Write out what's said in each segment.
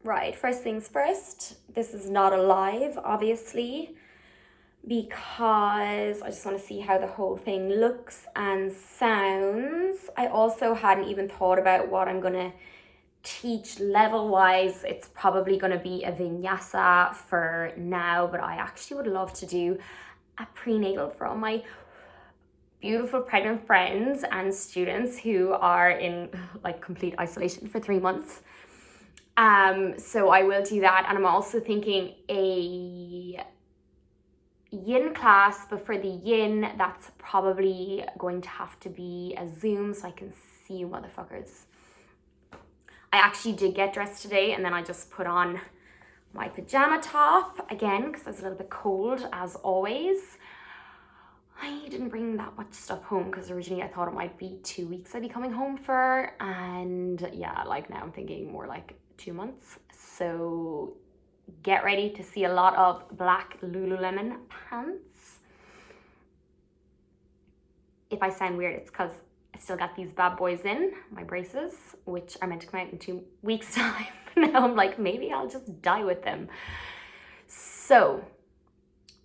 Right, first things first, this is not a live, obviously, because I just want to see how the whole thing looks and sounds. I also hadn't even thought about what I'm going to teach level-wise. It's probably going to be a vinyasa for now, but I actually would love to do a prenatal for all my beautiful pregnant friends and students who are in like complete isolation for 3 months. So I will do that, and I'm also thinking a yin class, but for the yin, that's probably going to have to be a Zoom so I can see you motherfuckers. I actually did get dressed today, and then I just put on my pajama top again because I was a little bit cold as always. I didn't bring that much stuff home because originally I thought it might be 2 weeks I'd be coming home for, and yeah, like now I'm thinking more like 2 months. So get ready to see a lot of black Lululemon pants. If I sound weird, it's because I still got these bad boys in, my braces, which are meant to come out in 2 weeks' time. Now I'm like, maybe I'll just die with them. So,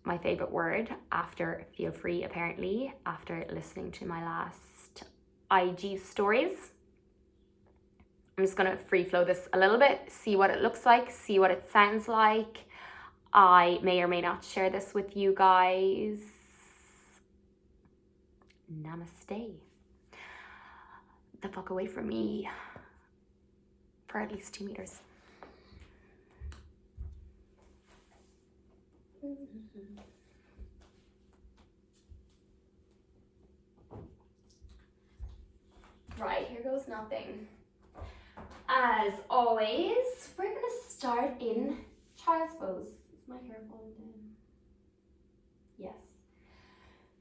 my favorite word after feel free, apparently, after listening to my last IG stories. I'm just going to free flow this a little bit, see what it looks like, see what it sounds like. I may or may not share this with you guys. Namaste. The fuck away from me for at least 2 meters. Right, here goes nothing. As always, we're gonna start in child's pose. Is my hair falling down? Yes.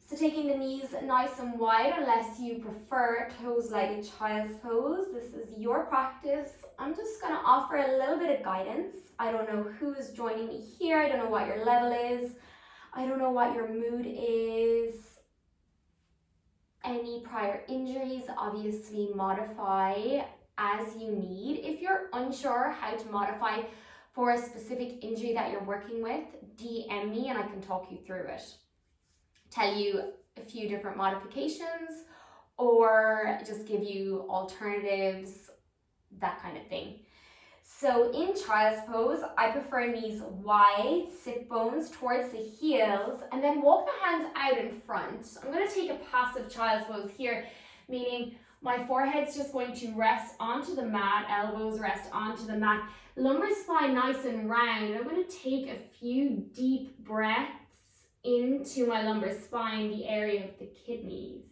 So taking the knees nice and wide, unless you prefer closed-legged child's pose. This is your practice. I'm just gonna offer a little bit of guidance. I don't know who's joining me here. I don't know what your level is. I don't know what your mood is. Any prior injuries, obviously modify as you need. If you're unsure how to modify for a specific injury that you're working with, DM me and I can talk you through it. Tell you a few different modifications or just give you alternatives, that kind of thing. So in child's pose, I prefer knees wide, sit bones towards the heels, and then walk the hands out in front. I'm going to take a passive child's pose here, meaning my forehead's just going to rest onto the mat, elbows rest onto the mat, lumbar spine nice and round. I'm going to take a few deep breaths into my lumbar spine, the area of the kidneys.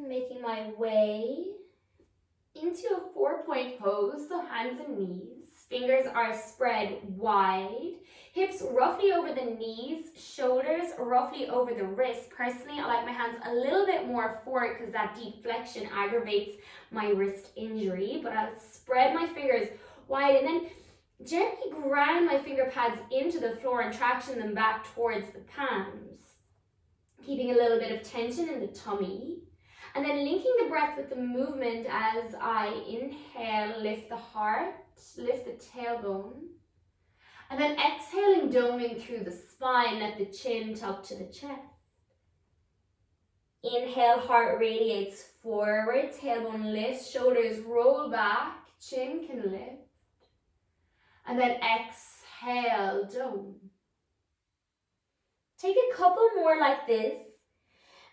Making my way into a 4-point pose, so hands and knees. Fingers are spread wide, hips roughly over the knees, shoulders roughly over the wrists. Personally, I like my hands a little bit more forward because that deep flexion aggravates my wrist injury, but I'll spread my fingers wide and then gently ground my finger pads into the floor and traction them back towards the palms, keeping a little bit of tension in the tummy. And then linking the breath with the movement as I inhale, lift the heart, lift the tailbone. And then exhaling, doming through the spine, let the chin tuck to the chest. Inhale, heart radiates forward, tailbone lifts, shoulders roll back, chin can lift. And then exhale, dome. Take a couple more like this.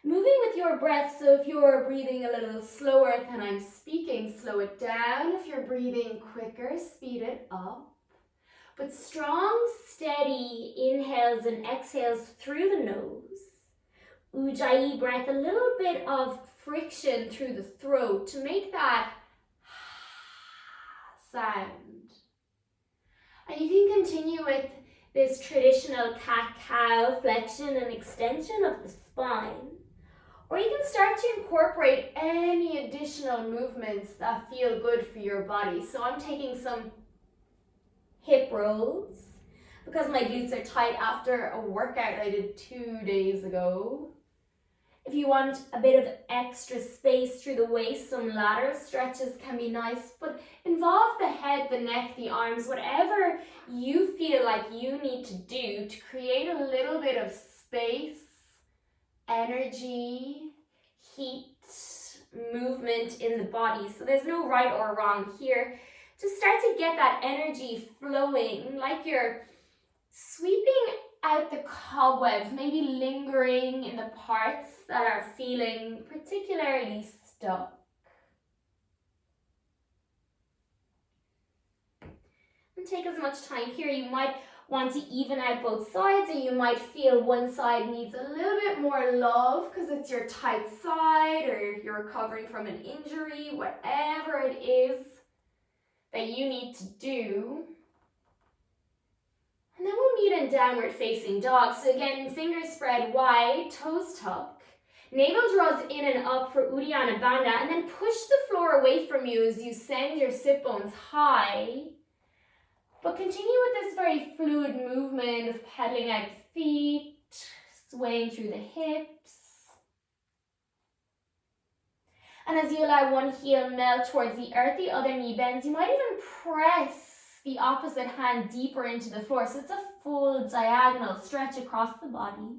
Moving with your breath, so if you're breathing a little slower than I'm speaking, slow it down. If you're breathing quicker, speed it up. But strong, steady inhales and exhales through the nose. Ujjayi breath, a little bit of friction through the throat to make that sound. And you can continue with this traditional cat-cow flexion and extension of the spine. Or you can start to incorporate any additional movements that feel good for your body. So I'm taking some hip rolls because my glutes are tight after a workout I did 2 days ago. If you want a bit of extra space through the waist, some lateral stretches can be nice, but involve the head, the neck, the arms, whatever you feel like you need to do to create a little bit of space, energy, heat, movement in the body. So there's no right or wrong here. Just start to get that energy flowing, like you're sweeping out the cobwebs, maybe lingering in the parts that are feeling particularly stuck. And take as much time here. You might want to even out both sides, or you might feel one side needs a little bit more love because it's your tight side or you're recovering from an injury, whatever it is that you need to do. And then we'll meet in downward facing dog. So again, fingers spread wide, toes tuck. Navel draws in and up for Uddiyana Bandha, and then push the floor away from you as you send your sit bones high. But continue with this very fluid movement of pedaling out the feet, swaying through the hips. And as you allow one heel melt towards the earth, the other knee bends, you might even press the opposite hand deeper into the floor. So it's a full diagonal stretch across the body.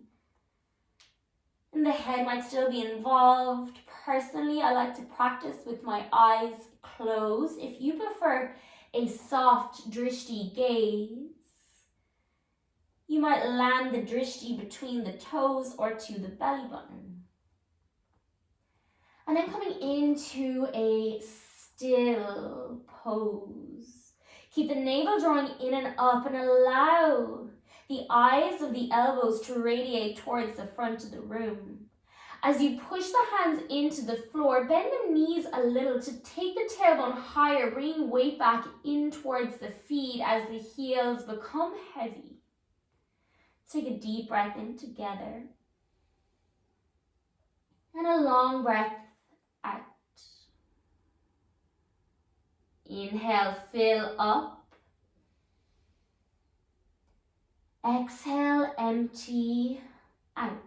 And the head might still be involved. Personally, I like to practice with my eyes closed. If you prefer a soft drishti gaze, you might land the drishti between the toes or to the belly button. And then coming into a still pose. Keep the navel drawing in and up and allow the eyes of the elbows to radiate towards the front of the room. As you push the hands into the floor, bend the knees a little to take the tailbone higher, bringing weight back in towards the feet as the heels become heavy. Take a deep breath in together. And a long breath out. Inhale, fill up. Exhale, empty out.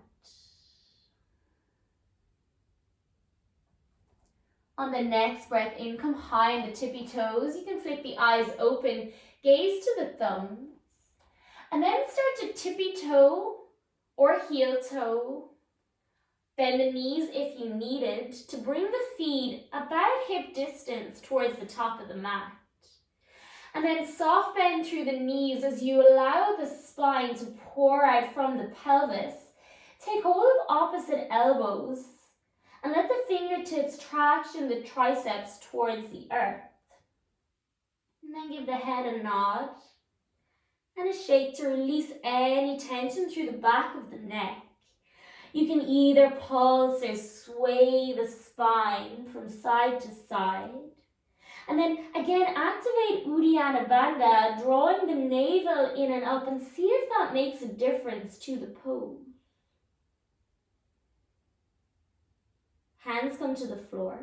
On the next breath in, come high in the tippy toes. You can flick the eyes open, gaze to the thumbs, and then start to tippy toe or heel toe. Bend the knees if you needed to bring the feet about hip distance towards the top of the mat. And then soft bend through the knees as you allow the spine to pour out from the pelvis. Take hold of opposite elbows and let the fingertips traction the triceps towards the earth. And then give the head a nod and a shake to release any tension through the back of the neck. You can either pulse or sway the spine from side to side. And then again, activate Uddiyana Bandha, drawing the navel in and up, and see if that makes a difference to the pose. Hands come to the floor.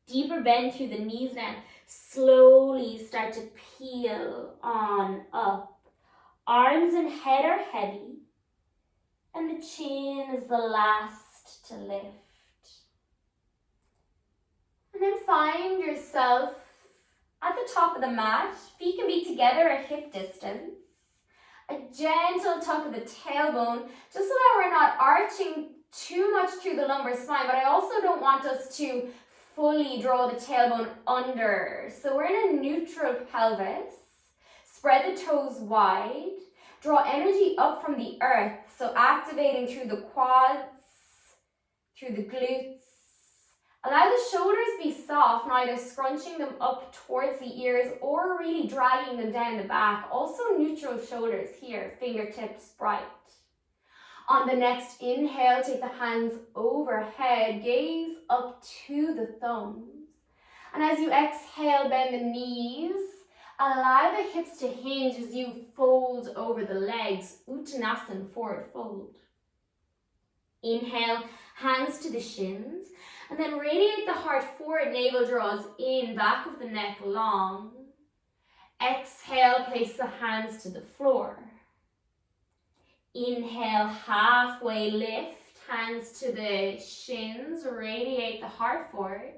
Deeper bend through the knees now. Slowly start to peel on up. Arms and head are heavy, and the chin is the last to lift. And then find yourself at the top of the mat. Feet can be together at hip distance. A gentle tuck of the tailbone, just so that we're not arching too much through the lumbar spine, but I also don't want us to fully draw the tailbone under. So we're in a neutral pelvis. Spread the toes wide. Draw energy up from the earth, so activating through the quads, through the glutes. Allow the shoulders be soft, neither scrunching them up towards the ears or really dragging them down the back. Also neutral shoulders here, fingertips bright. On the next inhale, take the hands overhead, gaze up to the thumbs. And as you exhale, bend the knees. Allow the hips to hinge as you fold over the legs. Uttanasana, forward fold. Inhale, hands to the shins, and then radiate the heart forward, navel draws in, back of the neck long. Exhale, place the hands to the floor. Inhale, halfway lift, hands to the shins, radiate the heart forward.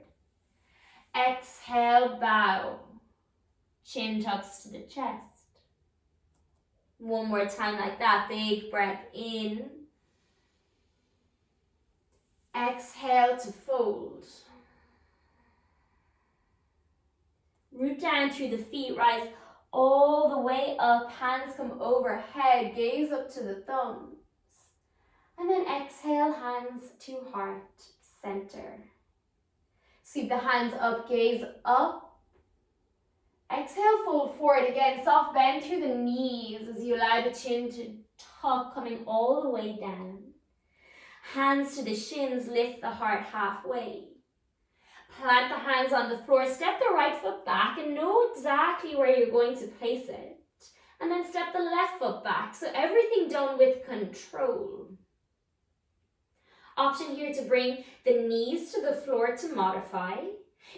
Exhale, bow, chin tucks to the chest. One more time like that, big breath in. Exhale to fold. Root down through the feet, rise all the way up, hands come overhead, gaze up to the thumbs. And then exhale, hands to heart center. Sweep the hands up, gaze up. Exhale, fold forward again, soft bend through the knees as you allow the chin to tuck, coming all the way down. Hands to the shins, lift the heart halfway. Plant the hands on the floor, step the right foot back and know exactly where you're going to place it. And then step the left foot back, so everything done with control. Option here to bring the knees to the floor to modify.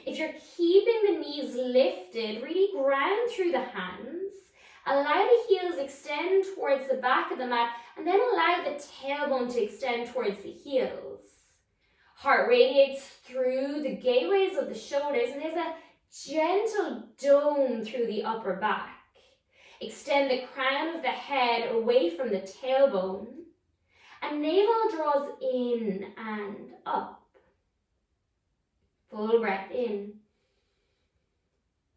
If you're keeping the knees lifted, really ground through the hands. Allow the heels extend towards the back of the mat and then allow the tailbone to extend towards the heels. Heart radiates through the gateways of the shoulders and there's a gentle dome through the upper back. Extend the crown of the head away from the tailbone and navel draws in and up. Full breath in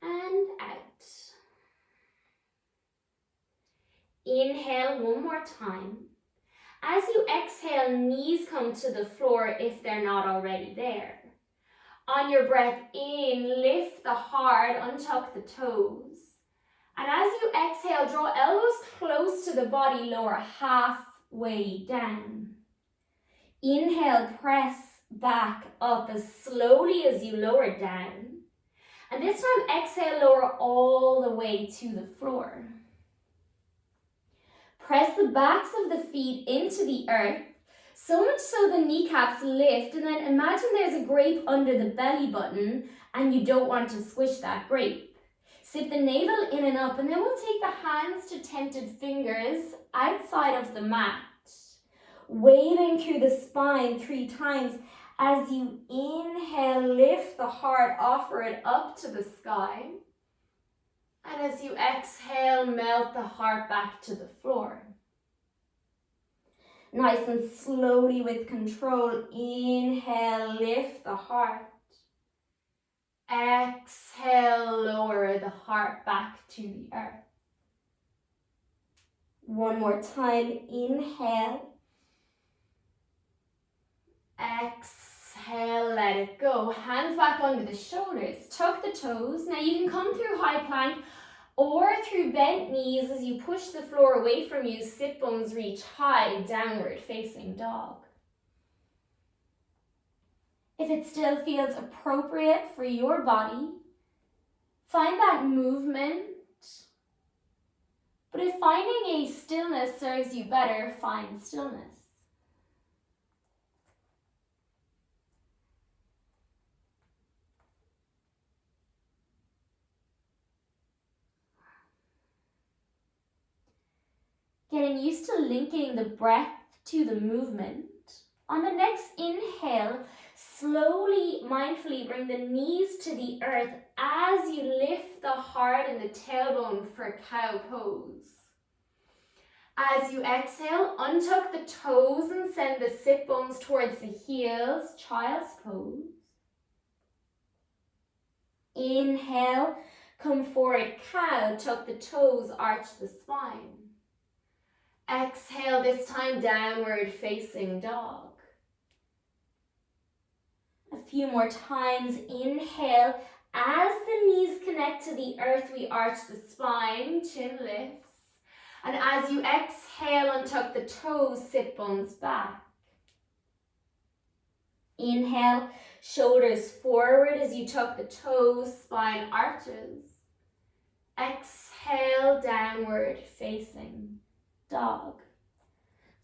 and out. Inhale one more time. As you exhale, knees come to the floor if they're not already there. On your breath in, lift the heart, untuck the toes. And as you exhale, draw elbows close to the body, lower halfway down. Inhale, press back up as slowly as you lower down. And this time, exhale, lower all the way to the floor. Press the backs of the feet into the earth, so much so the kneecaps lift, and then imagine there's a grape under the belly button and you don't want to squish that grape. Sit the navel in and up, and then we'll take the hands to tented fingers outside of the mat. Waving through the spine 3 times. As you inhale, lift the heart, offer it up to the sky. And as you exhale, melt the heart back to the floor. Nice and slowly with control, inhale, lift the heart. Exhale, lower the heart back to the earth. One more time, inhale. Exhale, let it go. Hands back under the shoulders, tuck the toes. Now you can come through high plank or through bent knees as you push the floor away from you, sit bones reach high, downward facing dog. If it still feels appropriate for your body, find that movement. But if finding a stillness serves you better, find stillness. Getting used to linking the breath to the movement. On the next inhale, slowly, mindfully bring the knees to the earth as you lift the heart and the tailbone for cow pose. As you exhale, untuck the toes and send the sit bones towards the heels, child's pose. Inhale, come forward, cow, tuck the toes, arch the spine. Exhale, this time downward facing dog. A few more times. Inhale, as the knees connect to the earth, we arch the spine, chin lifts. And as you exhale, untuck the toes, sit bones back. Inhale, shoulders forward as you tuck the toes, spine arches. Exhale, downward facing dog.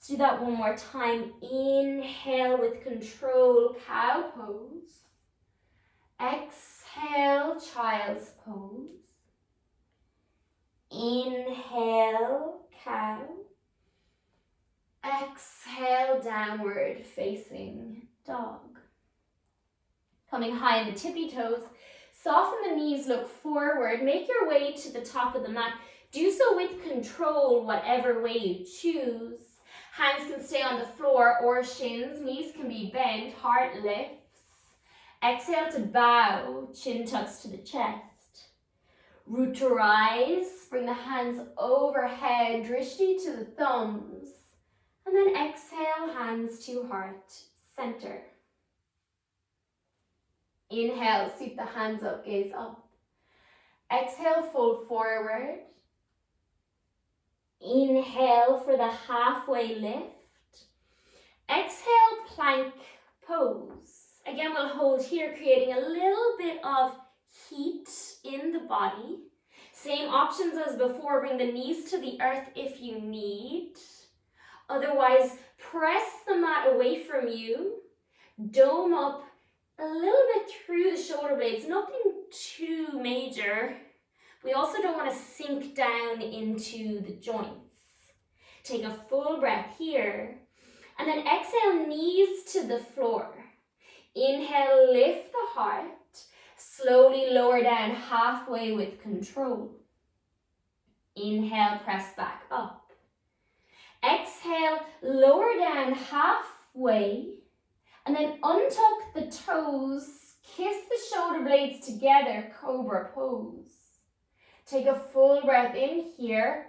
Let's do that one more time. Inhale with control, cow pose. Exhale, child's pose. Inhale, cow. Exhale, downward facing dog. Coming high in the tippy toes. Soften the knees, look forward. Make your way to the top of the mat. Do so with control, whatever way you choose. Hands can stay on the floor or shins. Knees can be bent, heart lifts. Exhale to bow, chin tucks to the chest. Root to rise, bring the hands overhead, drishti to the thumbs. And then exhale, hands to heart center. Inhale, sweep the hands up, gaze up. Exhale, fold forward. Inhale for the halfway lift. Exhale, plank pose. Again, we'll hold here, creating a little bit of heat in the body. Same options as before, bring the knees to the earth if you need. Otherwise, press the mat away from you. Dome up a little bit through the shoulder blades, nothing too major. We also don't want to sink down into the joints. Take a full breath here. And then exhale, knees to the floor. Inhale, lift the heart. Slowly lower down halfway with control. Inhale, press back up. Exhale, lower down halfway. And then untuck the toes. Kiss the shoulder blades together, cobra pose. Take a full breath in here.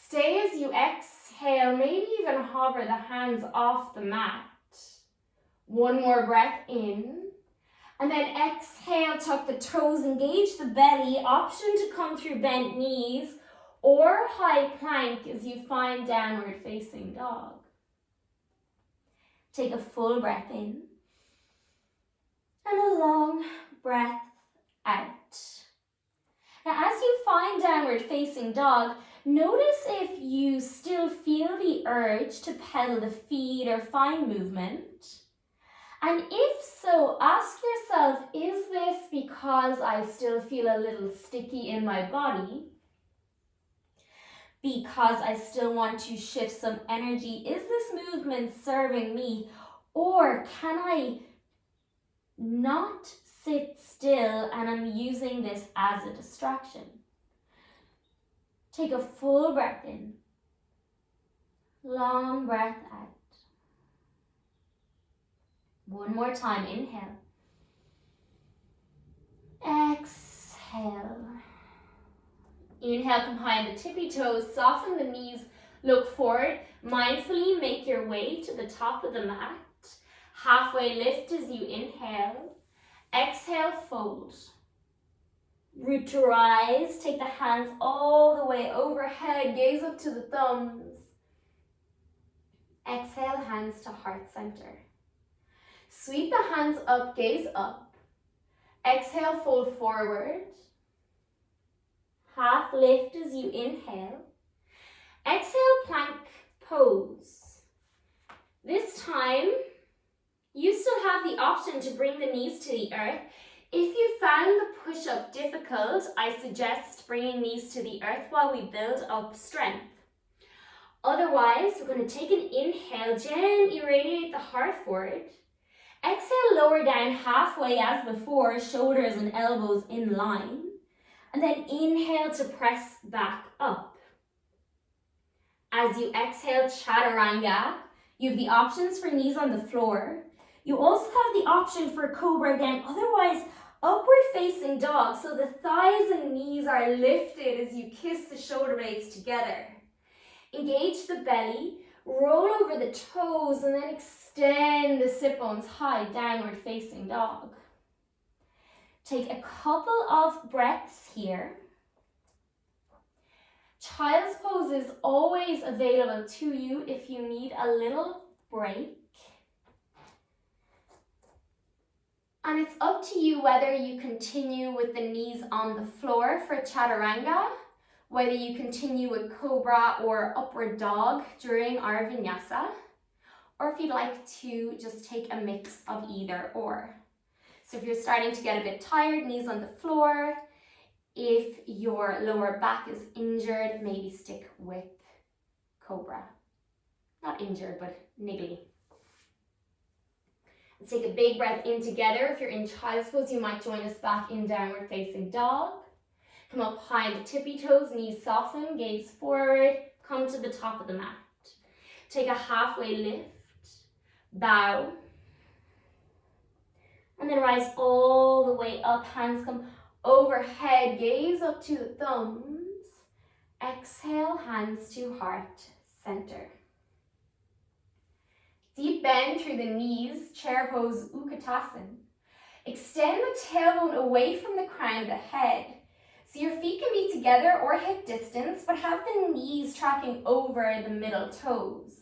Stay as you exhale, maybe even hover the hands off the mat. One more breath in. And then exhale, tuck the toes, engage the belly. Option to come through bent knees or high plank as you find downward facing dog. Take a full breath in. And a long breath out. Now, as you find downward facing dog, notice if you still feel the urge to pedal the feet or find movement. And if so, ask yourself, is this because I still feel a little sticky in my body? Because I still want to shift some energy? Is this movement serving me? Or can I not sit still and I'm using this as a distraction? Take a full breath in. Long breath out. One more time, inhale. Exhale. Inhale, come high on the tippy toes, soften the knees, look forward. Mindfully make your way to the top of the mat. Halfway lift as you inhale. Exhale, fold. Root to rise, take the hands all the way overhead, gaze up to the thumbs. Exhale, hands to heart center. Sweep the hands up, gaze up. Exhale, fold forward. Half lift as you inhale. Exhale, plank pose. This time, you still have the option to bring the knees to the earth. If you found the push-up difficult, I suggest bringing knees to the earth while we build up strength. Otherwise, we're going to take an inhale, gently radiate the heart forward. Exhale, lower down halfway as before, shoulders and elbows in line. And then inhale to press back up. As you exhale, chaturanga, you have the options for knees on the floor. You also have the option for cobra again, otherwise upward facing dog, so the thighs and knees are lifted as you kiss the shoulder blades together. Engage the belly, roll over the toes, and then extend the sit bones high, downward facing dog. Take a couple of breaths here. Child's pose is always available to you if you need a little break. And it's up to you whether you continue with the knees on the floor for chaturanga whether you continue with cobra or upward dog during our vinyasa, or if you'd like to just take a mix of either or. So if you're starting to get a bit tired, knees on the floor. If your lower back is injured, maybe stick with cobra. Not injured, but niggly. Let's take a big breath in together. If you're in child's pose, you might join us back in downward facing dog. Come up high on the tippy toes, knees soften, gaze forward, come to the top of the mat. Take a halfway lift, bow, and then rise all the way up. Hands come overhead, gaze up to the thumbs. Exhale, hands to heart center. Deep bend through the knees, chair pose, Utkatasana. Extend the tailbone away from the crown of the head. So your feet can be together or hip distance, but have the knees tracking over the middle toes.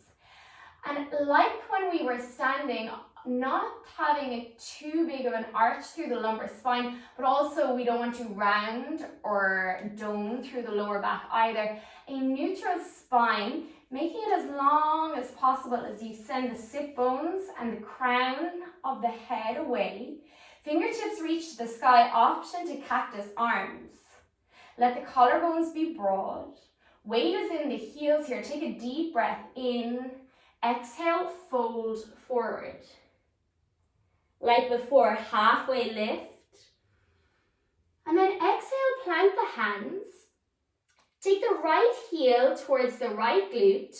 And like when we were standing, not having too big of an arch through the lumbar spine, but also we don't want to round or dome through the lower back either. A neutral spine, making it as long as possible as you send the sit bones and the crown of the head away. Fingertips reach to the sky, option to cactus arms. Let the collarbones be broad. Weight is in the heels here. Take a deep breath in. Exhale, fold forward. Like before, halfway lift. And then exhale, plant the hands. Take the right heel towards the right glute.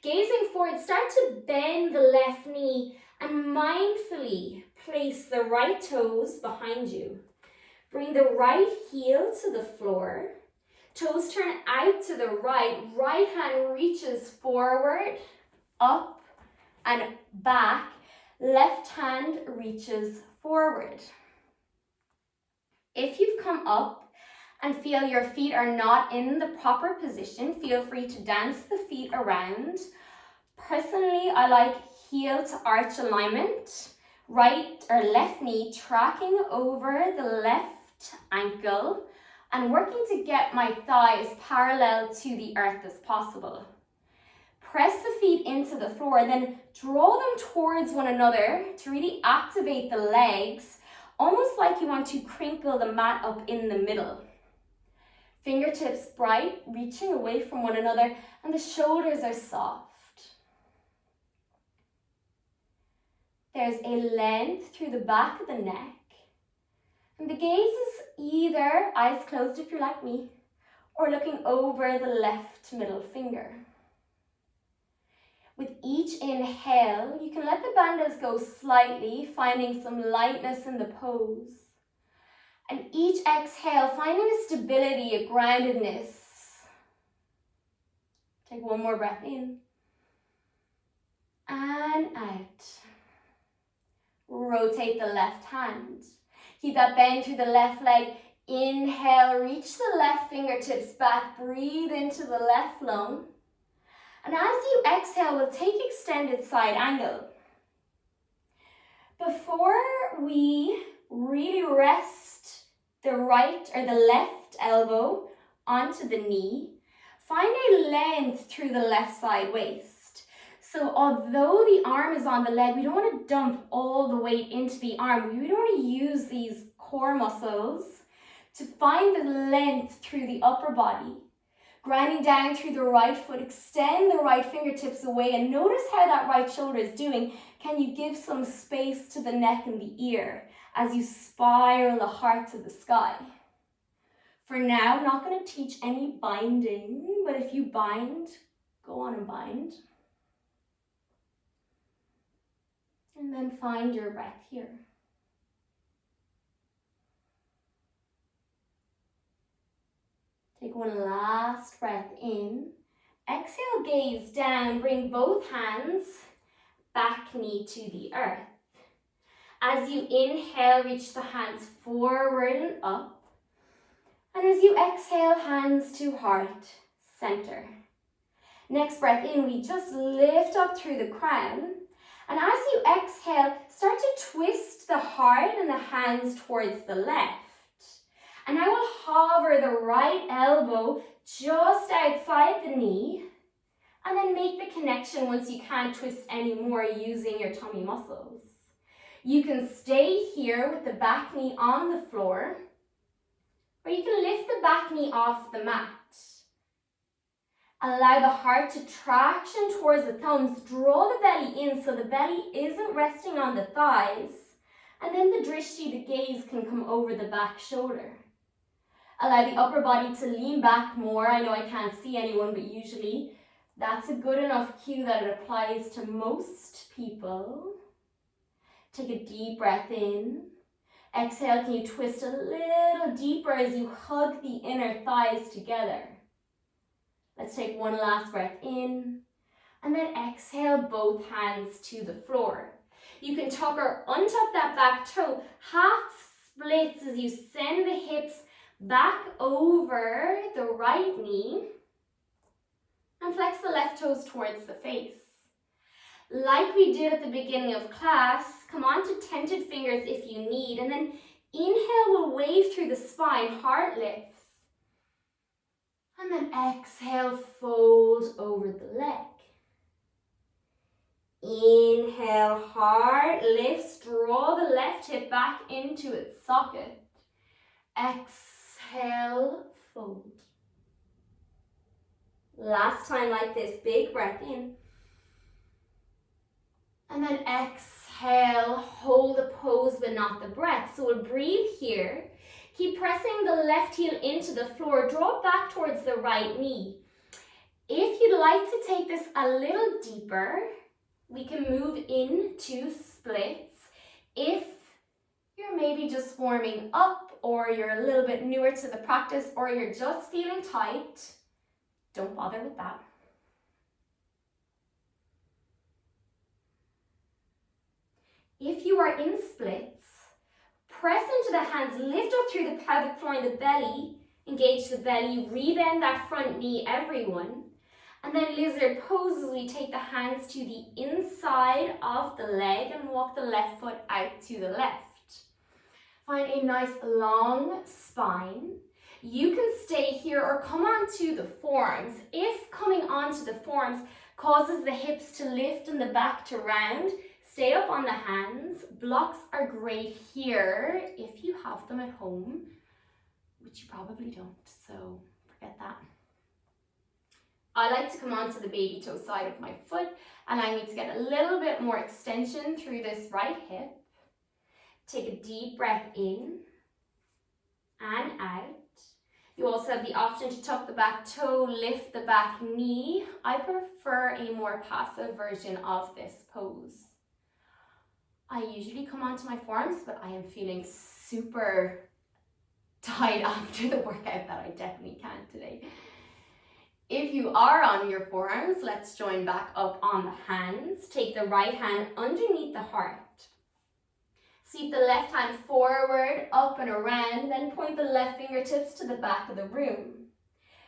Gazing forward, start to bend the left knee and mindfully place the right toes behind you. Bring the right heel to the floor. Toes turn out to the right. Right hand reaches forward, up and back. Left hand reaches forward. If you've come up and feel your feet are not in the proper position, feel free to dance the feet around. Personally, I like heel to arch alignment. Right or left knee tracking over the left ankle and working to get my thighs parallel to the earth as possible. Press the feet into the floor, then draw them towards one another to really activate the legs, almost like you want to crinkle the mat up in the middle. Fingertips bright, reaching away from one another, and the shoulders are soft. There's a length through the back of the neck, and the gaze is either eyes closed if you're like me, or looking over the left middle finger. With each inhale, you can let the bandhas go slightly, finding some lightness in the pose. And each exhale, finding a stability, a groundedness. Take one more breath in. And out. Rotate the left hand. Keep that bend through the left leg. Inhale, reach the left fingertips back. Breathe into the left lung. And as you exhale, we'll take extended side angle. Before we really rest the right or the left elbow onto the knee, find a length through the left side waist. So although the arm is on the leg, we don't want to dump all the weight into the arm. We don't want to use these core muscles to find the length through the upper body. Grinding down through the right foot, extend the right fingertips away and notice how that right shoulder is doing. Can you give some space to the neck and the ear as you spiral the heart to the sky? For now, I'm not going to teach any binding, but if you bind, go on and bind. And then find your breath here. Take one last breath in. Exhale, gaze down. Bring both hands, back knee to the earth. As you inhale, reach the hands forward and up. And as you exhale, hands to heart, center. Next breath in, we just lift up through the crown. And as you exhale, start to twist the heart and the hands towards the left. And I will hover the right elbow just outside the knee, and then make the connection once you can't twist anymore using your tummy muscles. You can stay here with the back knee on the floor, or you can lift the back knee off the mat. Allow the heart to traction towards the thumbs. Draw the belly in so the belly isn't resting on the thighs. And then the drishti, the gaze, can come over the back shoulder. Allow the upper body to lean back more. I know I can't see anyone, but usually that's a good enough cue that it applies to most people. Take a deep breath in. Exhale, can you twist a little deeper as you hug the inner thighs together? Let's take one last breath in, and then exhale both hands to the floor. You can tuck or untop that back toe, half splits as you send the hips back over the right knee, and flex the left toes towards the face. Like we did at the beginning of class, come on to tented fingers if you need, and then inhale, we'll wave through the spine, heart lifts. And then exhale, fold over the leg. Inhale, heart lifts, draw the left hip back into its socket. Exhale, fold. Last time like this, big breath in. And then exhale, hold the pose but not the breath. So we'll breathe here. Keep pressing the left heel into the floor. Draw it back towards the right knee. If you'd like to take this a little deeper, we can move into splits. If you're maybe just warming up, or you're a little bit newer to the practice, or you're just feeling tight, don't bother with that. If you are in splits, press into the hands, lift up through the pelvic floor and the belly, engage the belly, rebend that front knee, everyone. And then lizard pose as we take the hands to the inside of the leg and walk the left foot out to the left. Find a nice long spine. You can stay here or come onto the forearms. If coming onto the forearms causes the hips to lift and the back to round, stay up on the hands. Blocks are great here if you have them at home, which you probably don't, so forget that. I like to come onto the baby toe side of my foot, allowing me to get a little bit more extension through this right hip. Take a deep breath in and out. You also have the option to tuck the back toe, lift the back knee. I prefer a more passive version of this pose. I usually come onto my forearms, but I am feeling super tired after the workout that I definitely can't today. If you are on your forearms, let's join back up on the hands. Take the right hand underneath the heart. Sweep the left hand forward, up and around, then point the left fingertips to the back of the room.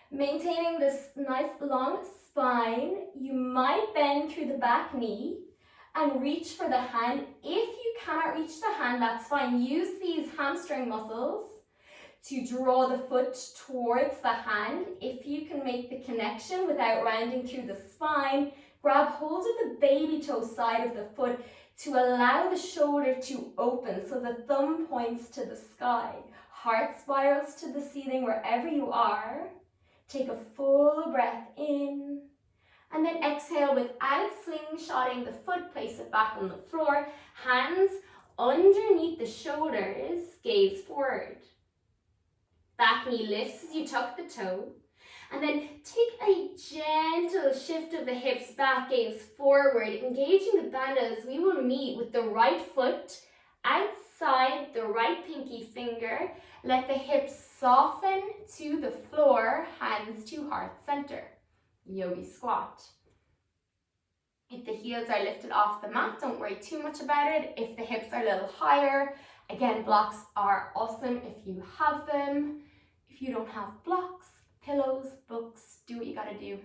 Maintaining this nice long spine, you might bend through the back knee and reach for the hand. If you cannot reach the hand, that's fine. Use these hamstring muscles to draw the foot towards the hand. If you can make the connection without rounding through the spine, grab hold of the baby toe side of the foot to allow the shoulder to open so the thumb points to the sky. Heart spirals to the ceiling wherever you are. Take a full breath in. And then exhale without slingshotting the foot, place it back on the floor. Hands underneath the shoulders, gaze forward. Back knee lifts as you tuck the toe. And then take a gentle shift of the hips back, gaze forward, engaging the bandhas. We will meet with the right foot outside the right pinky finger. Let the hips soften to the floor, hands to heart center. Yogi squat. If the heels are lifted off the mat, don't worry too much about it. If the hips are a little higher, again, blocks are awesome if you have them. If you don't have blocks, pillows, books, do what you gotta do.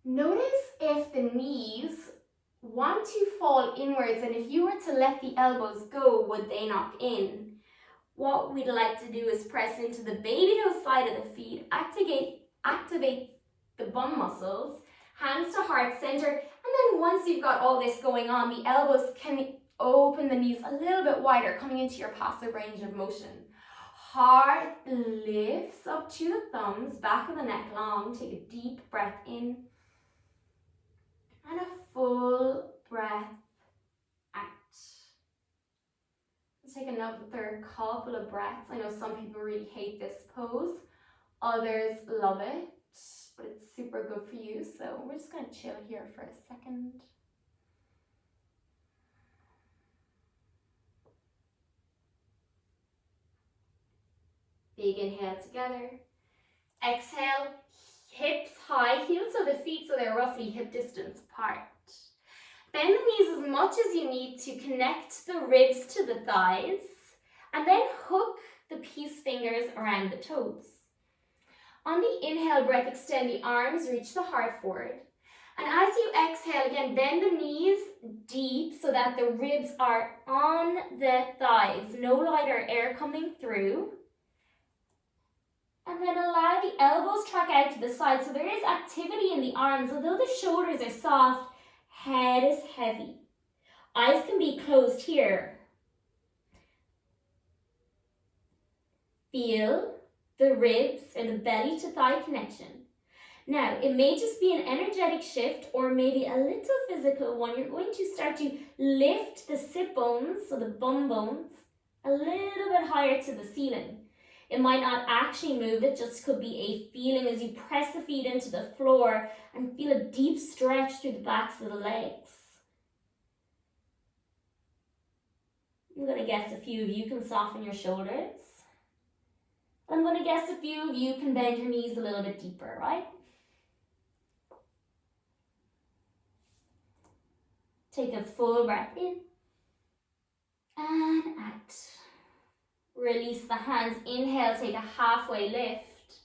Notice if the knees want to fall inwards, and if you were to let the elbows go, would they knock in? what we'd like to do is press into the baby toe side of the feet, activate the bum muscles, hands to heart center, and then once you've got all this going on, the elbows can open the knees a little bit wider, coming into your passive range of motion. Heart lifts up to the thumbs, back of the neck long. Take a deep breath in and a full breath out. Let's take another couple of breaths. I know some people really hate this pose. Others love it, but it's super good for you. So we're just going to chill here for a second. Big inhale together. Exhale, hips high, heels to the feet so they're roughly hip distance apart. Bend the knees as much as you need to connect the ribs to the thighs, and then hook the peace fingers around the toes. On the inhale breath, extend the arms, reach the heart forward. And as you exhale, again, bend the knees deep so that the ribs are on the thighs. No lighter air coming through. And then allow the elbows track out to the side. So there is activity in the arms. Although the shoulders are soft, head is heavy. Eyes can be closed here. Feel the ribs and the belly to thigh connection. Now, it may just be an energetic shift or maybe a little physical one. You're going to start to lift the sit bones, so the bum bones, a little bit higher to the ceiling. It might not actually move, it just could be a feeling as you press the feet into the floor and feel a deep stretch through the backs of the legs. I'm going to guess a few of you can soften your shoulders. I'm going to guess a few of you can bend your knees a little bit deeper, right? Take a full breath in and out. Release the hands. Inhale, take a halfway lift.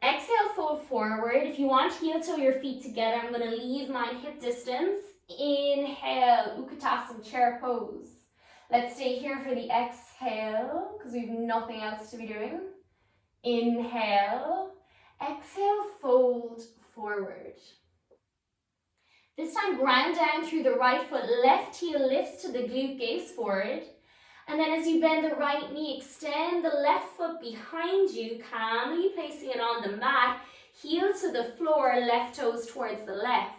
Exhale, fold forward. If you want, heel toe your feet together. I'm going to leave mine hip distance. Inhale, Utkatasana chair pose. Let's stay here for the exhale because we have nothing else to be doing. Inhale. Exhale, fold forward. This time, ground down through the right foot. Left heel lifts to the glute, gaze forward. And then as you bend the right knee, extend the left foot behind you, calmly placing it on the mat. Heel to the floor, left toes towards the left.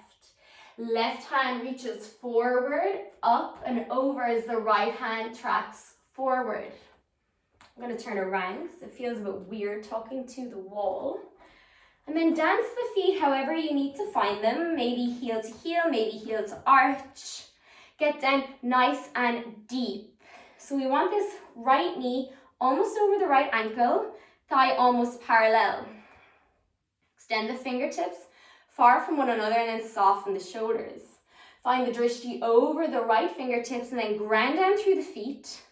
Left hand reaches forward, up and over as the right hand tracks forward. I'm going to turn around because it feels a bit weird talking to the wall. And then dance the feet however you need to find them. Maybe heel to heel, maybe heel to arch. Get down nice and deep. So we want this right knee almost over the right ankle, thigh almost parallel. Extend the fingertips far from one another and then soften the shoulders. Find the drishti over the right fingertips and then ground down through the feet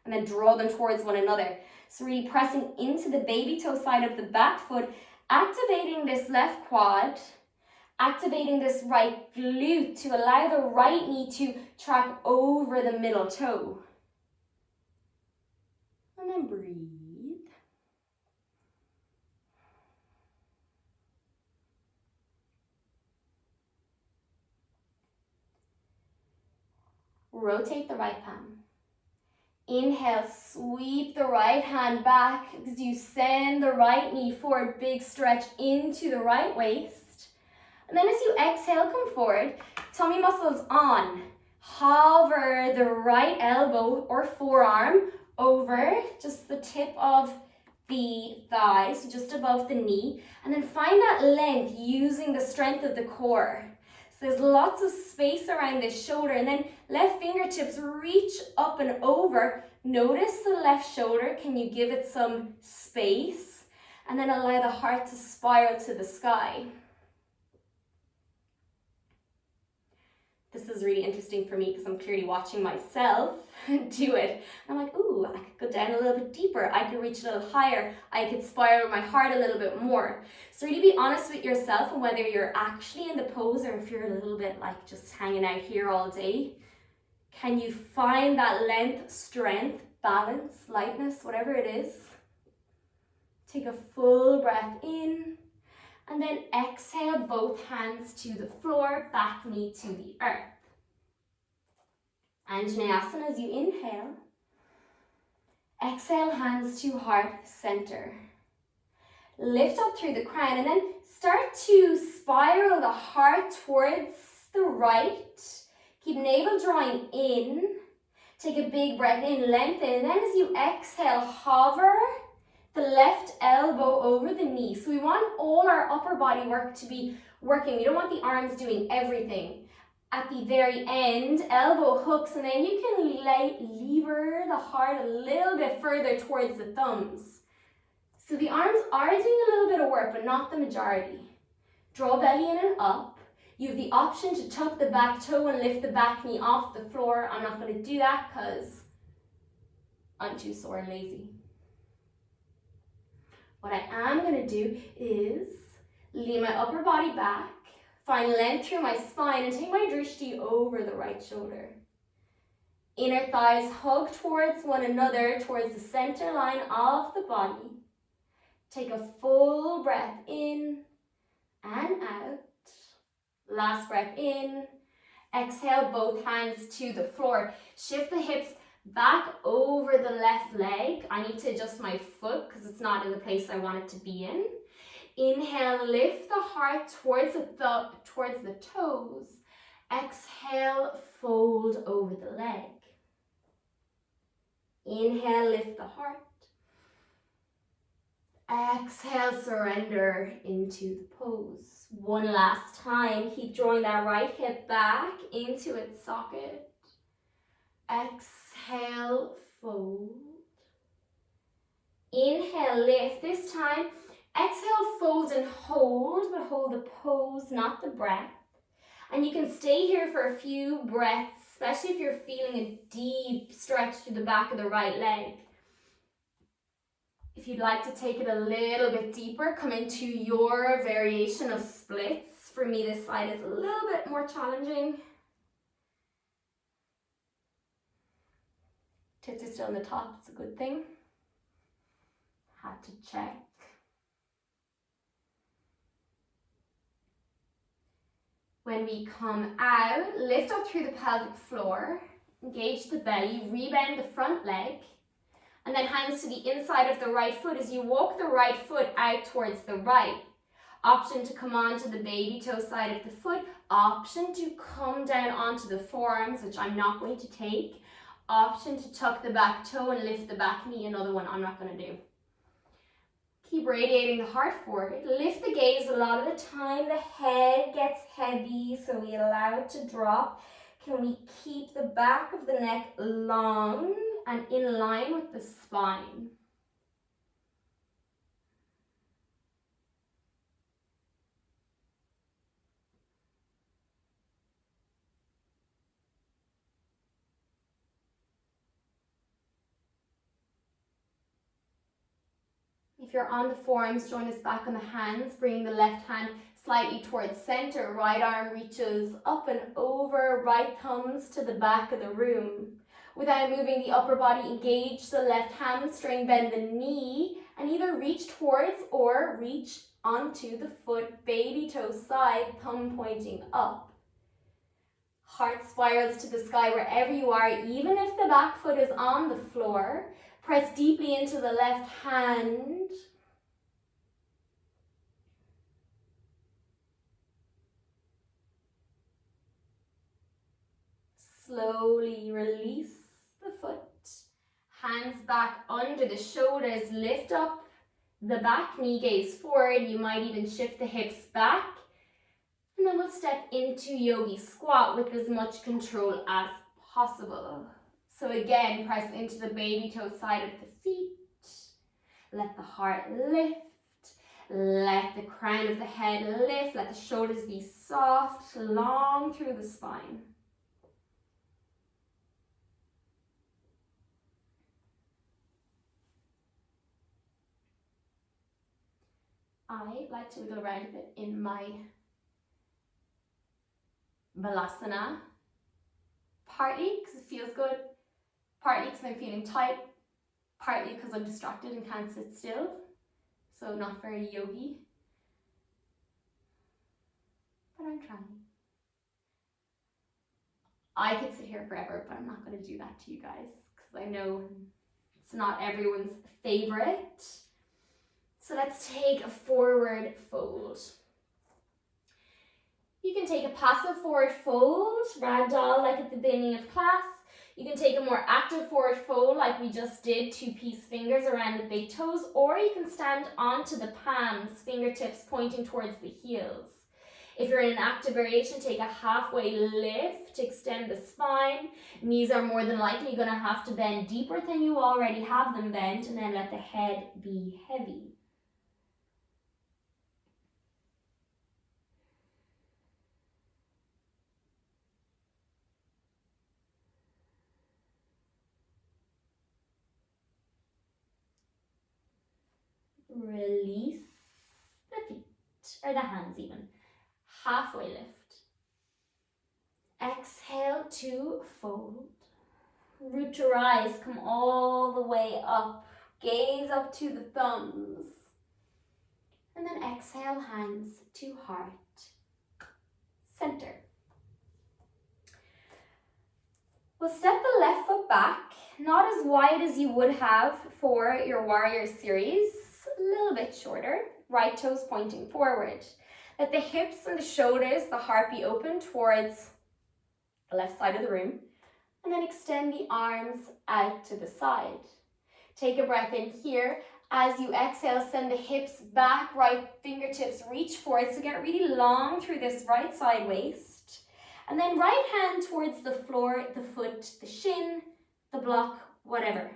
and then draw them towards one another. So really pressing into the baby toe side of the back foot, activating this left quad, activating this right glute to allow the right knee to track over the middle toe. And then breathe. Rotate the right palm. Inhale, sweep the right hand back as you send the right knee forward, big stretch into the right waist. And then as you exhale, come forward, tummy muscles on. Hover the right elbow or forearm over just the tip of the thigh, so just above the knee, and then find that length using the strength of the core. So there's lots of space around this shoulder, and then left fingertips reach up and over. Notice the left shoulder. Can you give it some space? And then allow the heart to spiral to the sky. This is really interesting for me because I'm clearly watching myself do it. I'm like, ooh, I could go down a little bit deeper. I could reach a little higher. I could spiral my heart a little bit more. So really be honest with yourself and whether you're actually in the pose or if you're a little bit like just hanging out here all day. Can you find that length, strength balance, lightness, whatever it is. Take a full breath in, and then exhale both hands to the floor, back knee to the earth. Anjaneyasana as you inhale. Exhale, hands to heart center. Lift up through the crown and then start to spiral the heart towards the right. Keep navel drawing in. Take a big breath in, lengthen, and then as you exhale, hover the left elbow over the knee. So we want all our upper body work to be working. We don't want the arms doing everything. At the very end, elbow hooks, and then you can lever the heart a little bit further towards the thumbs. So the arms are doing a little bit of work, but not the majority. Draw belly in and up. You have the option to tuck the back toe and lift the back knee off the floor. I'm not going to do that because I'm too sore and lazy. What I am going to do is lean my upper body back, find length through my spine, and take my drishti over the right shoulder. Inner thighs hug towards one another, towards the center line of the body. Take a full breath in and out. Last breath in. Exhale, both hands to the floor. Shift the hips back over the left leg. I need to adjust my foot because it's not in the place I want it to be in. Inhale, lift the heart towards the toes. Exhale, fold over the leg. Inhale, lift the heart. Exhale, surrender into the pose. One last time, keep drawing that right hip back into its socket. Exhale, fold. Inhale, lift. This time, exhale, fold and hold, but hold the pose, not the breath. And you can stay here for a few breaths, especially if you're feeling a deep stretch through the back of the right leg. If you'd like to take it a little bit deeper, come into your variation of splits. For me, this side is a little bit more challenging. Tits are still on the top, it's a good thing. Had to check. When we come out, lift up through the pelvic floor, engage the belly, rebend the front leg, and then hands to the inside of the right foot as you walk the right foot out towards the right. Option to come onto the baby toe side of the foot. Option to come down onto the forearms, which I'm not going to take. Option to tuck the back toe and lift the back knee. Another one I'm not going to do. Keep radiating the heart forward. Lift the gaze. A lot of the time the head gets heavy, so we allow it to drop. Can we keep the back of the neck long and in line with the spine? If you're on the forearms, join us back on the hands, bringing the left hand slightly towards center. Right arm reaches up and over, right thumbs to the back of the room. Without moving the upper body, engage the left hamstring, bend the knee, and either reach towards or reach onto the foot, baby toe side, thumb pointing up. Heart spirals to the sky wherever you are, even if the back foot is on the floor. Press deeply into the left hand. Slowly release the foot. Hands back under the shoulders. Lift up the back knee, gaze forward. You might even shift the hips back. And then we'll step into yogi squat with as much control as possible. So again, press into the baby toe side of the feet. Let the heart lift. Let the crown of the head lift. Let the shoulders be soft, long through the spine. I like to wiggle around a bit in my Vinyasa. Partly because it feels good. Partly because I'm feeling tight. partly because I'm distracted and can't sit still, so not very yogi, but I'm trying. I could sit here forever, but I'm not going to do that to you guys because I know it's not everyone's favorite. So let's take a forward fold. You can take a passive forward fold, ragdoll like at the beginning of class. You can take a more active forward fold like we just did, 2-piece fingers around the big toes, or you can stand onto the palms, fingertips pointing towards the heels. If you're in an active variation, take a halfway lift to extend the spine. Knees are more than likely going to have to bend deeper than you already have them bent, and then let the head be heavy. Release the feet, or the hands even. Halfway lift. Exhale to fold. Root to rise, come all the way up. Gaze up to the thumbs. And then exhale, hands to heart. Center. We'll step the left foot back, not as wide as you would have for your warrior series, a little bit shorter. Right toes pointing forward. Let the hips and the shoulders, the heart be open towards the left side of the room. And then extend the arms out to the side. Take a breath in here. As you exhale, send the hips back, right fingertips reach forward. So get really long through this right side waist. And then right hand towards the floor, the foot, the shin, the block, whatever.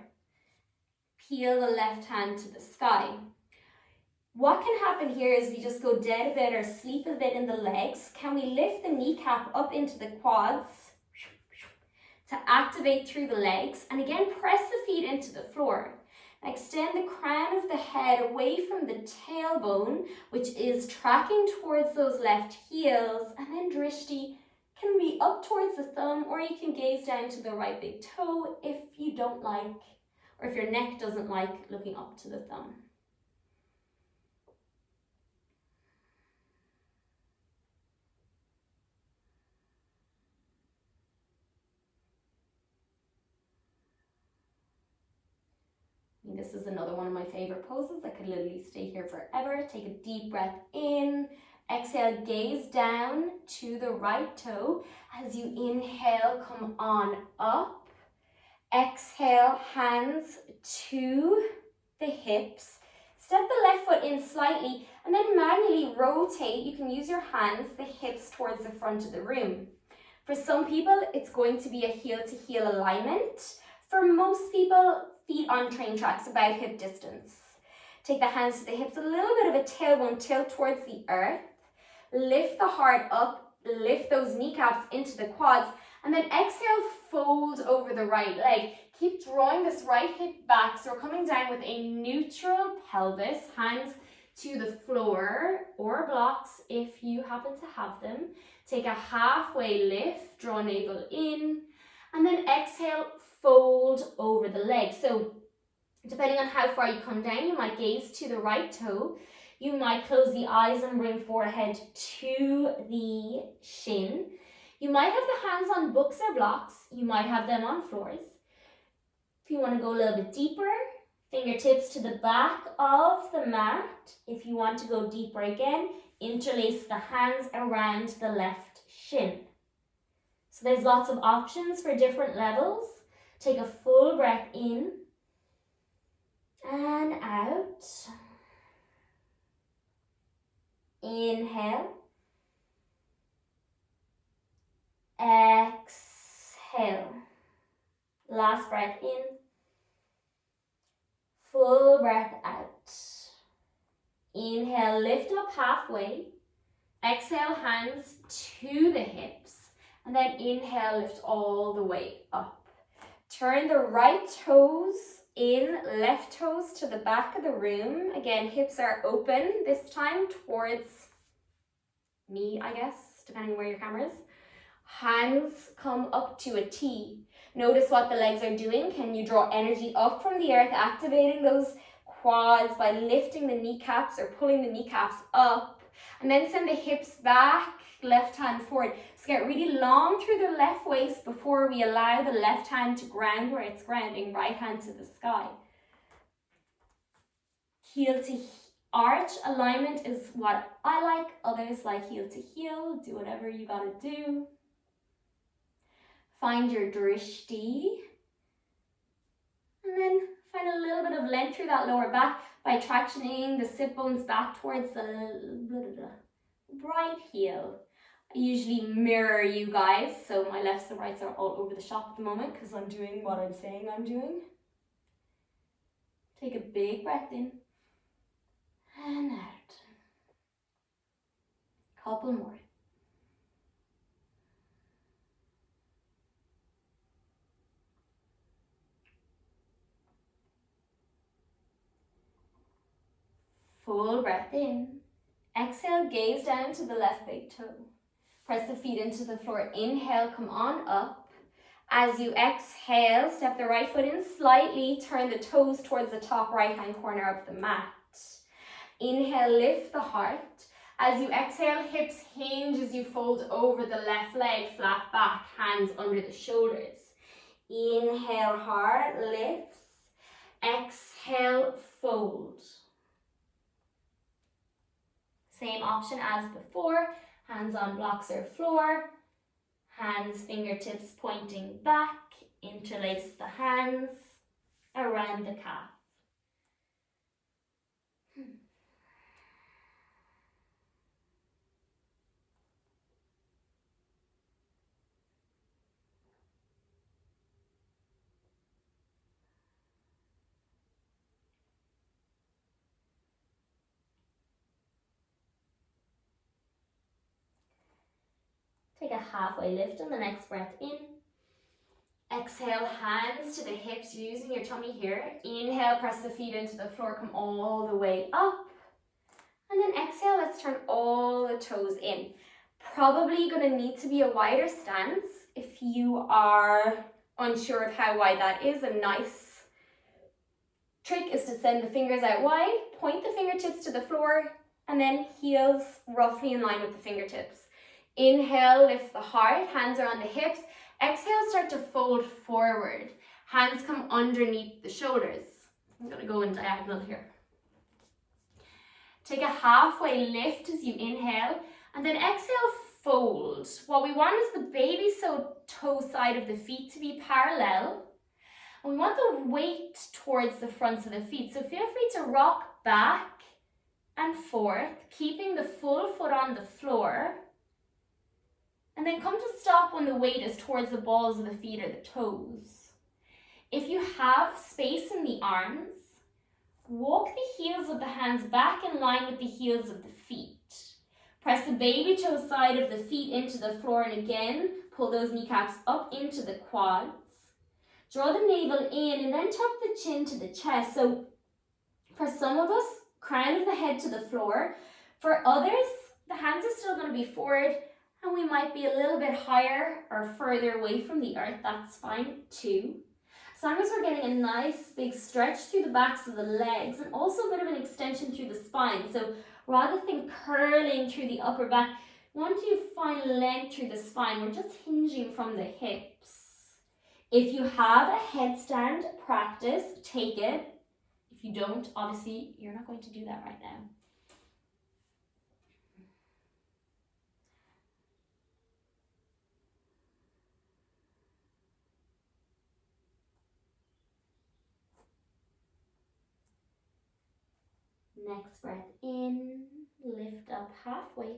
Peel the left hand to the sky. What can happen here is we just go dead a bit or sleep a bit in the legs. Can we lift the kneecap up into the quads to activate through the legs? And again, press the feet into the floor. Extend the crown of the head away from the tailbone, which is tracking towards those left heels. And then drishti can be up towards the thumb, or you can gaze down to the right big toe if you don't like, or if your neck doesn't like looking up to the thumb. This is another one of my favorite poses. I could literally stay here forever. Take a deep breath in. Exhale, gaze down to the right toe. As you inhale, come on up. Exhale, hands to the hips. Step the left foot in slightly and then manually rotate. You can use your hands, the hips towards the front of the room. For some people, it's going to be a heel to heel alignment. For most people, feet on train tracks, about hip distance. Take the hands to the hips, a little bit of a tailbone tilt towards the earth. Lift the heart up, lift those kneecaps into the quads, and then exhale, fold over the right leg. Keep drawing this right hip back, so we're coming down with a neutral pelvis, hands to the floor or blocks if you happen to have them. Take a halfway lift, draw navel in, and then exhale, fold over the leg. So depending on how far you come down, you might gaze to the right toe. You might close the eyes and bring forehead to the shin. You might have the hands on books or blocks. You might have them on floors. If you want to go a little bit deeper, fingertips to the back of the mat. If you want to go deeper again, interlace the hands around the left shin. So there's lots of options for different levels. Take a full breath in and out. Inhale. Exhale. Last breath in. Full breath out. Inhale, lift up halfway. Exhale, hands to the hips. And then inhale, lift all the way up. Turn the right toes in, left toes to the back of the room. Again, hips are open, this time towards me, I guess, depending on where your camera is. Hands come up to a T. Notice what the legs are doing. Can you draw energy up from the earth, activating those quads by lifting the kneecaps or pulling the kneecaps up? And then send the hips back, left hand forward. So get really long through the left waist before we allow the left hand to ground where it's grounding, right hand to the sky. Heel to arch alignment is what I like. Others like heel to heel. Do whatever you gotta do. Find your drishti. And then find a little bit of length through that lower back by tractioning the sit bones back towards the right heel. I usually mirror you guys, so my lefts and rights are all over the shop at the moment because I'm doing what I'm saying I'm doing. Take a big breath in and out. Couple more. Full breath in. Exhale, gaze down to the left big toe. Press the feet into the floor. Inhale, come on up. As you exhale, step the right foot in slightly. Turn the toes towards the top right-hand corner of the mat. Inhale, lift the heart. As you exhale, hips hinge as you fold over the left leg, flat back, hands under the shoulders. Inhale, heart lifts. Exhale, fold. Same option as before, hands on blocks or floor, hands, fingertips pointing back, interlace the hands around the calf. Take a halfway lift on the next breath in. Exhale, hands to the hips, using your tummy here. Inhale, press the feet into the floor, come all the way up. And then exhale, let's turn all the toes in. Probably gonna need to be a wider stance. If you are unsure of how wide that is, a nice trick is to send the fingers out wide, point the fingertips to the floor, and then heels roughly in line with the fingertips. Inhale, lift the heart, hands are on the hips. Exhale, start to fold forward. Hands come underneath the shoulders. I'm gonna go in diagonal here. Take a halfway lift as you inhale, and then exhale, fold. What we want is the baby toe side of the feet to be parallel. And we want the weight towards the fronts of the feet. So feel free to rock back and forth, keeping the full foot on the floor. And then come to stop when the weight is towards the balls of the feet or the toes. If you have space in the arms, walk the heels of the hands back in line with the heels of the feet. Press the baby toe side of the feet into the floor, and again, pull those kneecaps up into the quads. Draw the navel in and then tuck the chin to the chest. So for some of us, crown of the head to the floor. For others, the hands are still going to be forward, and we might be a little bit higher or further away from the earth. That's fine too. As long as we're getting a nice big stretch through the backs of the legs and also a bit of an extension through the spine. So rather than curling through the upper back, once you find length through the spine, we're just hinging from the hips. If you have a headstand practice, take it. If you don't, obviously, you're not going to do that right now. Next breath in, lift up halfway.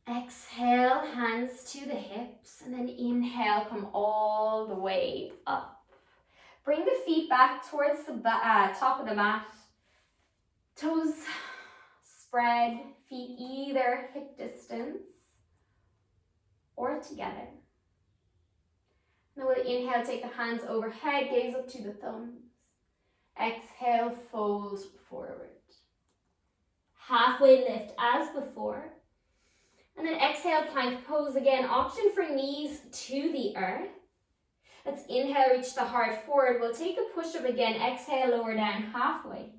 Exhale, hands to the hips, and then inhale, come all the way up. Bring the feet back towards the top of the mat. Toes spread, feet either hip distance or together. Then we'll inhale, take the hands overhead, gaze up to the thumbs. Exhale, fold forward. Halfway lift as before. And then exhale, plank pose again. Option for knees to the earth. Let's inhale, reach the heart forward. We'll take a push-up again. Exhale, lower down halfway.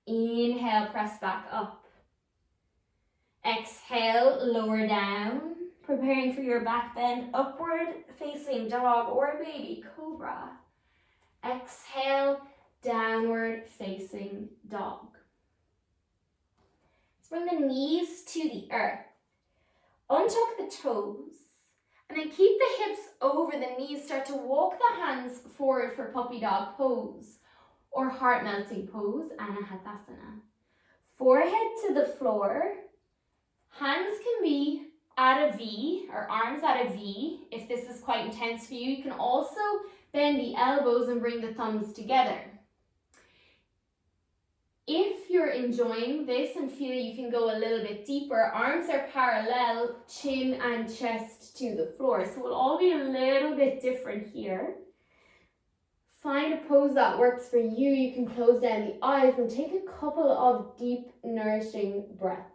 Inhale, press back up. Exhale, lower down. Preparing for your back bend, upward facing dog or baby cobra. Exhale, downward facing dog. Let's bring the knees to the earth. Untuck the toes. And then keep the hips over the knees. Start to walk the hands forward for puppy dog pose or heart melting pose, Anahatasana. Forehead to the floor. Hands can be at a V or arms at a V if this is quite intense for you. You can also bend the elbows and bring the thumbs together. If you're enjoying this and feel you can go a little bit deeper, arms are parallel, chin and chest to the floor. So we'll all be a little bit different here. Find a pose that works for you. You can close down the eyes and take a couple of deep, nourishing breaths.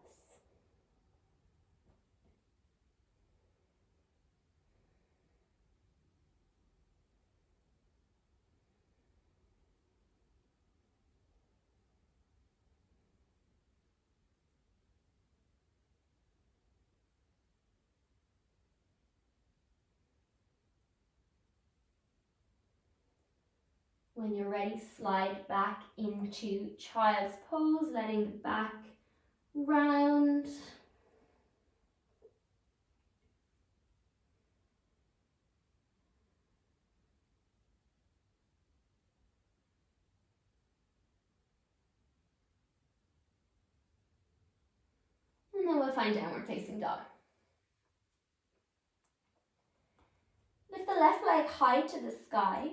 When you're ready, slide back into child's pose, letting the back round. And then we'll find downward facing dog. Lift the left leg high to the sky.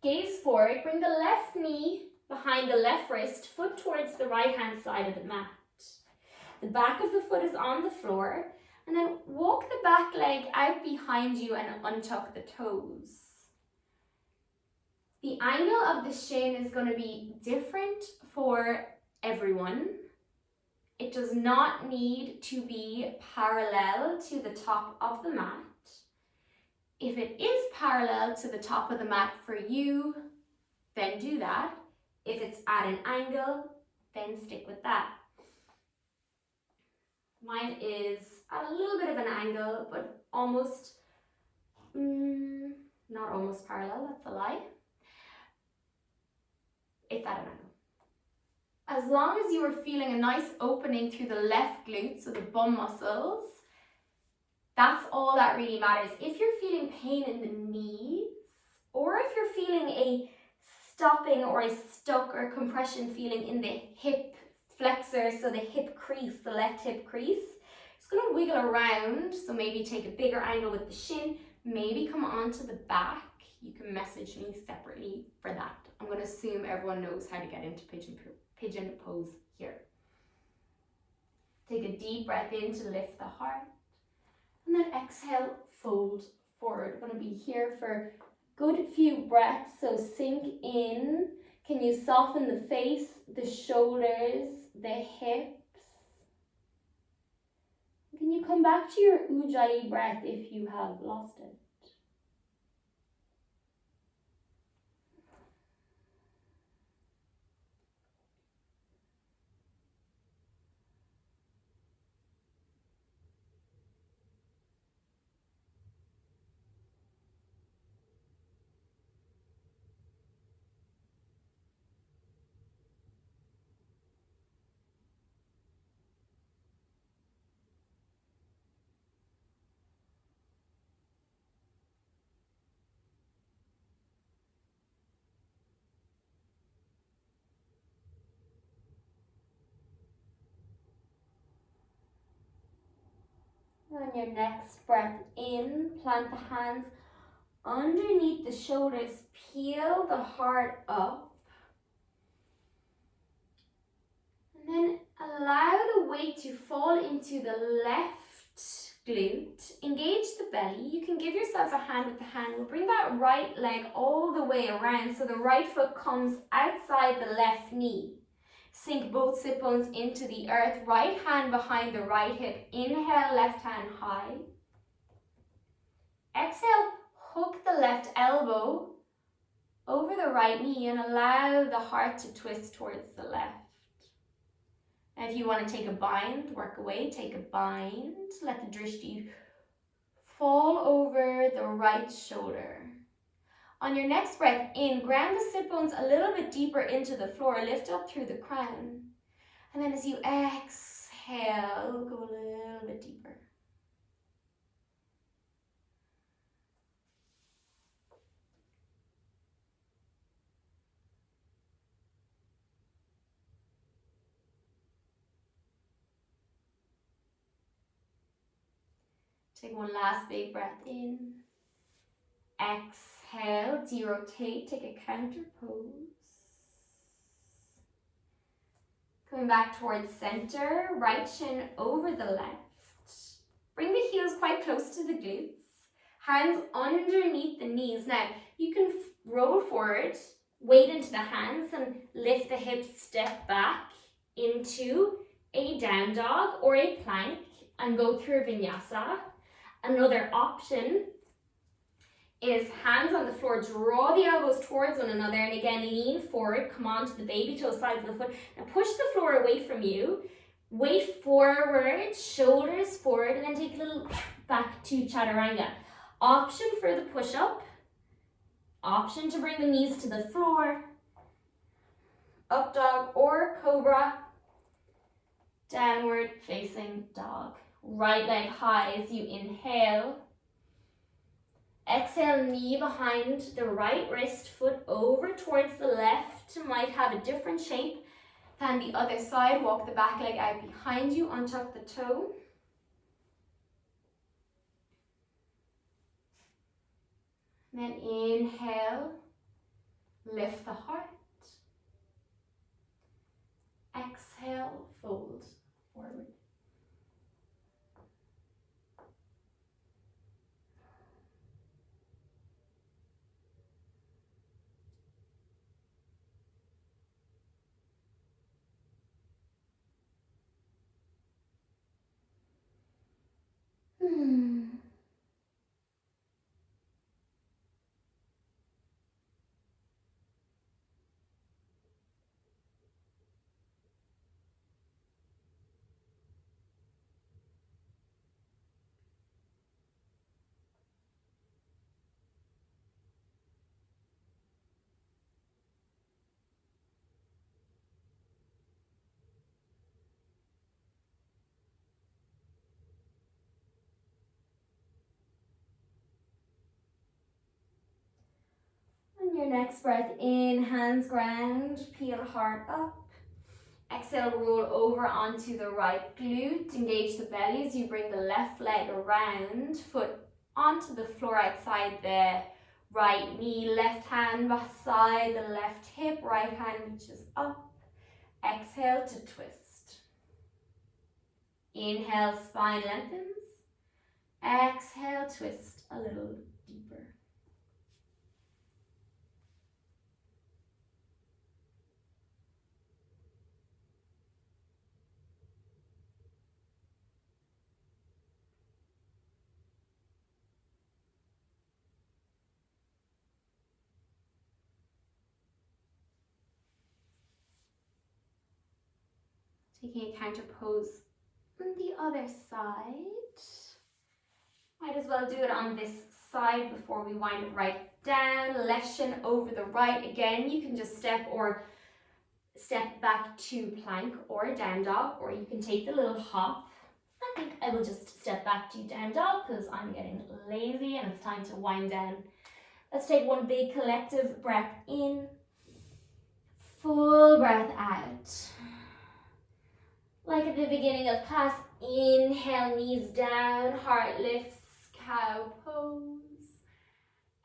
Gaze forward, bring the left knee behind the left wrist, foot towards the right hand side of the mat. The back of the foot is on the floor, and then walk the back leg out behind you and untuck the toes. The angle of the shin is going to be different for everyone. It does not need to be parallel to the top of the mat. If it is parallel to the top of the mat for you, then do that. If it's at an angle, then stick with that. Mine is at a little bit of an angle, but almost, not almost parallel, that's a lie. It's at an angle. As long as you are feeling a nice opening through the left glute, so the bum muscles, that's all that really matters. If you're feeling pain in the knees, or if you're feeling a stopping or a stuck or compression feeling in the hip flexor, so the hip crease, the left hip crease, it's going to wiggle around. So maybe take a bigger angle with the shin, maybe come onto the back. You can message me separately for that. I'm going to assume everyone knows how to get into pigeon pose here. Take a deep breath in to lift the heart. And then exhale, fold forward. We're going to be here for a good few breaths. So sink in. Can you soften the face, the shoulders, the hips? Can you come back to your Ujjayi breath if you have lost it? On your next breath in, plant the hands underneath the shoulders, peel the heart up. And then allow the weight to fall into the left glute. Engage the belly. You can give yourself a hand with the hand. We'll bring that right leg all the way around so the right foot comes outside the left knee. Sink both sit bones into the earth. Right hand behind the right hip. Inhale, left hand high. Exhale, hook the left elbow over the right knee and allow the heart to twist towards the left. And if you want to take a bind, work away, take a bind. Let the drishti fall over the right shoulder. On your next breath in, ground the sit bones a little bit deeper into the floor. Lift up through the crown. And then as you exhale, go a little bit deeper. Take one last big breath in. Exhale, derotate, take a counter pose. Coming back towards center, right shin over the left. Bring the heels quite close to the glutes. Hands underneath the knees. Now, you can roll forward, weight into the hands and lift the hips, step back into a down dog or a plank and go through a vinyasa. Another option is hands on the floor, draw the elbows towards one another, and again lean forward, come onto the baby toe sides of the foot. Now push the floor away from you, weight forward, shoulders forward, and then take a little back to chaturanga. Option for the push-up, option to bring the knees to the floor, up dog or cobra, downward facing dog. Right leg high as you inhale. Exhale, knee behind the right wrist, foot over towards the left. Might have a different shape than the other side. Walk the back leg out behind you, untuck the toe. Then inhale, lift the heart. Exhale, fold forward. On your next breath in, hands ground, peel heart up. Exhale, roll over onto the right glute. Engage the belly as you bring the left leg around. Foot onto the floor outside the right knee. Left hand beside the left hip. Right hand reaches up. Exhale to twist. Inhale, spine lengthens. Exhale, twist a little deeper. Taking a counter pose on the other side. Might as well do it on this side before we wind it right down. Left shin over the right. Again, you can just step back to plank or down dog, or you can take the little hop. I think I will just step back to down dog because I'm getting lazy and it's time to wind down. Let's take one big collective breath in. Full breath out. Like at the beginning of class, inhale, knees down, heart lifts, cow pose.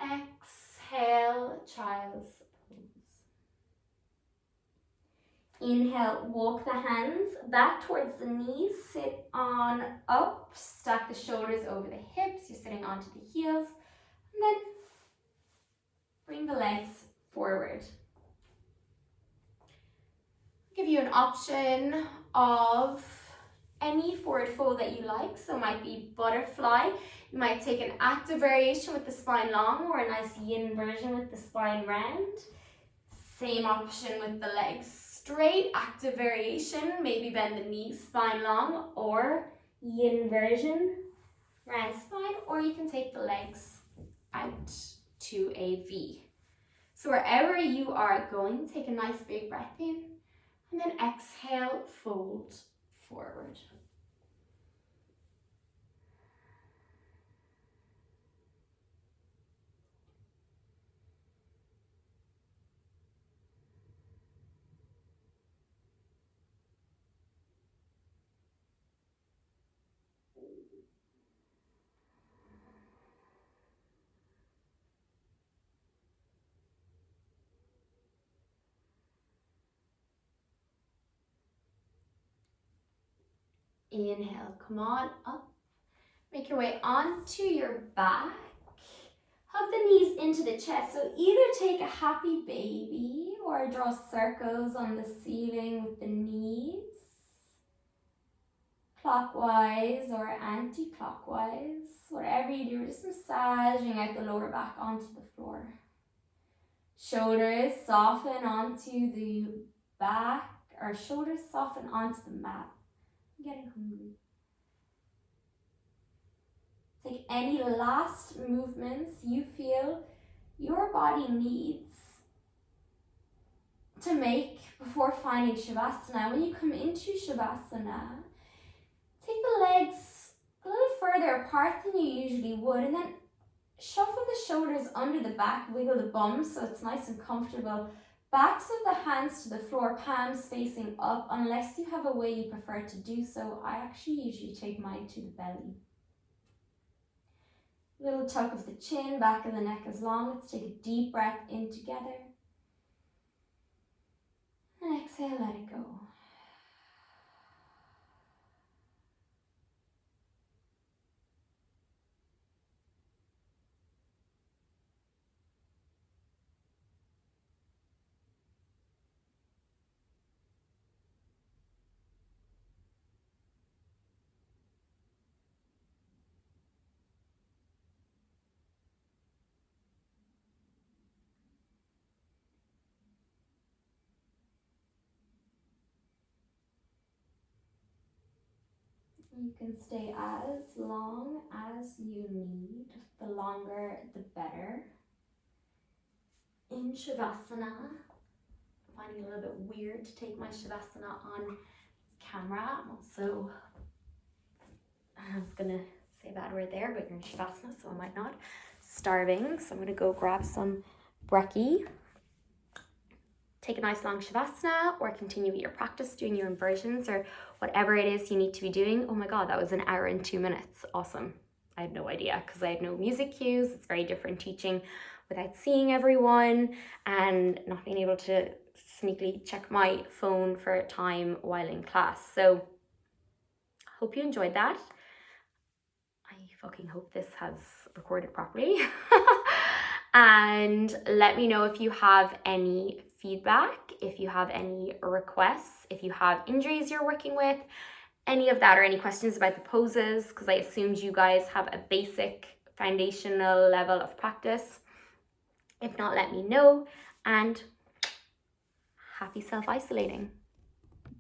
Exhale, child's pose. Inhale, walk the hands back towards the knees, sit on up, stack the shoulders over the hips, you're sitting onto the heels, and then bring the legs forward. Give you an option of any forward fold that you like. So it might be butterfly. You might take an active variation with the spine long, or a nice yin version with the spine round. Same option with the legs straight, active variation, maybe bend the knees, spine long, or yin version, round spine, or you can take the legs out to a V. So wherever you are going, take a nice big breath in, and then exhale, fold forward. Inhale, come on up. Make your way onto your back. Hug the knees into the chest. So either take a happy baby or draw circles on the ceiling with the knees, clockwise or anti-clockwise. Whatever you do, just massaging out the lower back onto the floor. Shoulders soften onto the back, or shoulders soften onto the mat. I'm getting hungry. Take any last movements you feel your body needs to make before finding Shavasana. When you come into Shavasana, take the legs a little further apart than you usually would, and then shuffle the shoulders under the back, wiggle the bums so it's nice and comfortable. Backs of the hands to the floor, palms facing up, unless you have a way you prefer to do so. I actually usually take mine to the belly. Little tuck of the chin, back of the neck is long. Let's take a deep breath in together. And exhale, let it go. You can stay as long as you need. The longer, the better. In Shavasana, I'm finding it a little bit weird to take my Shavasana on camera. I'm also, I was gonna say a bad word there, but you're in Shavasana, so I might not. Starving, so I'm gonna go grab some brekkie. Take a nice long Shavasana, or continue with your practice doing your inversions or whatever it is you need to be doing. Oh my God, that was an hour and 2 minutes. Awesome. I had no idea because I had no music cues. It's very different teaching without seeing everyone and not being able to sneakily check my phone for time while in class. So hope you enjoyed that. I fucking hope this has recorded properly. And let me know if you have any feedback, if you have any requests, if you have injuries you're working with, any of that, or any questions about the poses, because I assumed you guys have a basic foundational level of practice. If not, let me know, and happy self-isolating.